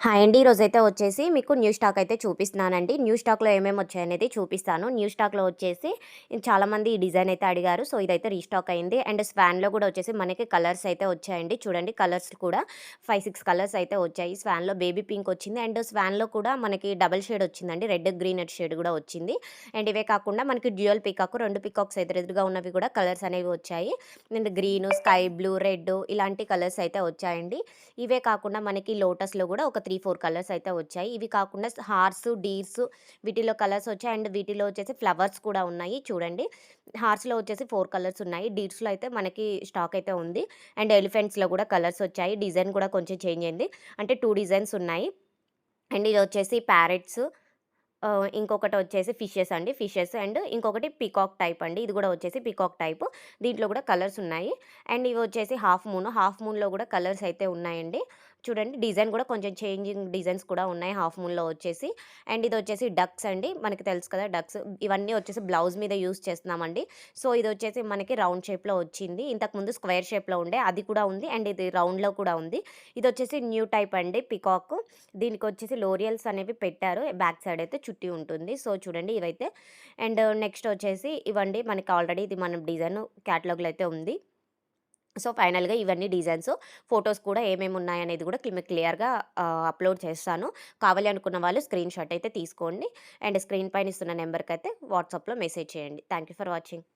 Hi అండి. ఈరోజైతే వచ్చేసి మీకు న్యూ స్టాక్ అయితే చూపిస్తున్నానండి. న్యూ స్టాక్‌లో ఏమేమి వచ్చాయనేది చూపిస్తాను. న్యూ స్టాక్‌లో వచ్చేసి చాలామంది ఈ డిజైన్ అయితే అడిగారు. సో, ఇదైతే రీస్టాక్ అయింది. అండ్ స్వాన్‌లో కూడా వచ్చేసి మనకి కలర్స్ అయితే వచ్చాయండి. చూడండి కలర్స్ కూడా 5, 6 కలర్స్ అయితే వచ్చాయి. స్వాన్‌లో బేబీ పింక్ వచ్చింది. అండ్ స్వాన్‌లో కూడా మనకి డబుల్ షేడ్ వచ్చిందండి. రెడ్, గ్రీన్ షేడ్ కూడా వచ్చింది. అండ్ ఇవే కాకుండా మనకి డ్యూయల్ పీకాక్ 2 పీకాక్స్ ఎదురెదురుగా ఉన్నవి కూడా కలర్స్ అనేవి వచ్చాయి. And green, sky blue, red ఇలాంటి కలర్స్ అయితే వచ్చాయండి. ఇవే కాకుండా మనకి లోటస్‌లో కూడా ఒక 3, 4 కలర్స్ అయితే వచ్చాయి. ఇవి కాకుండా హార్సు, డీర్సు వీటిలో కలర్స్ వచ్చాయి. అండ్ వీటిలో వచ్చేసి ఫ్లవర్స్ కూడా ఉన్నాయి. చూడండి హార్స్‌లో వచ్చేసి 4 కలర్స్ ఉన్నాయి. డీర్స్‌లో అయితే మనకి స్టాక్ అయితే ఉంది. అండ్ ఎలిఫెంట్స్‌లో కూడా కలర్స్ వచ్చాయి. డిజైన్ కూడా కొంచెం చేంజ్ అయింది. అంటే 2 డిజైన్స్ ఉన్నాయి. అండ్ ఇది వచ్చేసి ప్యారెట్స్, ఇంకొకటొచ్చేసి ఫిషెస్ అండి. ఫిషెస్ అండ్ ఇంకొకటి పీకాక్ టైప్ అండి. ఇది గూడా వచ్చేసి పీకాక్ టైపు. దీంట్లో గూడా కలర్స్ ఉన్నాయి. అండ్ ఇవొచ్చేసి హాఫ్ మూన్. హాఫ్ మూన్‌లో గూడా కలర్స్ అయితే ఉన్నాయండి. చూడండి డిజైన్ గూడా కొంచెం చేంజింగ్ డిజైన్స్ కూడా ఉన్నాయి హాఫ్ మూన్‌లో వచ్చేసి. అండ్ ఇదొచ్చేసి డక్స్ అండి. మనకి తెలుసు కదా డక్స్. ఇవన్నీ వచ్చేసి బ్లౌజ్ మీద యూజ్ చేస్తున్నామండి. సో, ఇదొచ్చేసి మనకి రౌండ్ షేప్‌లో వచ్చింది. ఇంతకుముందు స్క్వేర్ షేప్‌లో ఉండే అది కూడా ఉంది. అండ్ ఇది రౌండ్‌లో కూడా ఉంది. ఇదొచ్చేసి న్యూ టైప్ అండి పీకాక్. దీనికొచ్చేసి లోరియల్స్ అనేవి పెట్టారు. బ్యాక్ సైడ్ అయితే చుట్టి ఉంటుంది. సో, చూడండి ఇవైతే. అండ్ నెక్స్ట్ వచ్చేసి ఇవండి మనకి ఆల్రెడీ ఇది మన డిజైన్ క్యాటలాగ్‌లో అయితే ఉంది. సో, ఫైనల్‌గా ఇవన్నీ డిజైన్స్. ఫోటోస్ కూడా ఏమేమి ఉన్నాయనేది కూడా క్లియర్‌గా అప్‌లోడ్ చేస్తాను. కావాలి అనుకున్న వాళ్ళు స్క్రీన్ షాట్ అయితే తీసుకోండి. అండ్ స్క్రీన్ పైన ఇస్తున్న నెంబర్‌కైతే వాట్సాప్‌లో మెసేజ్ చేయండి. Thank you for watching.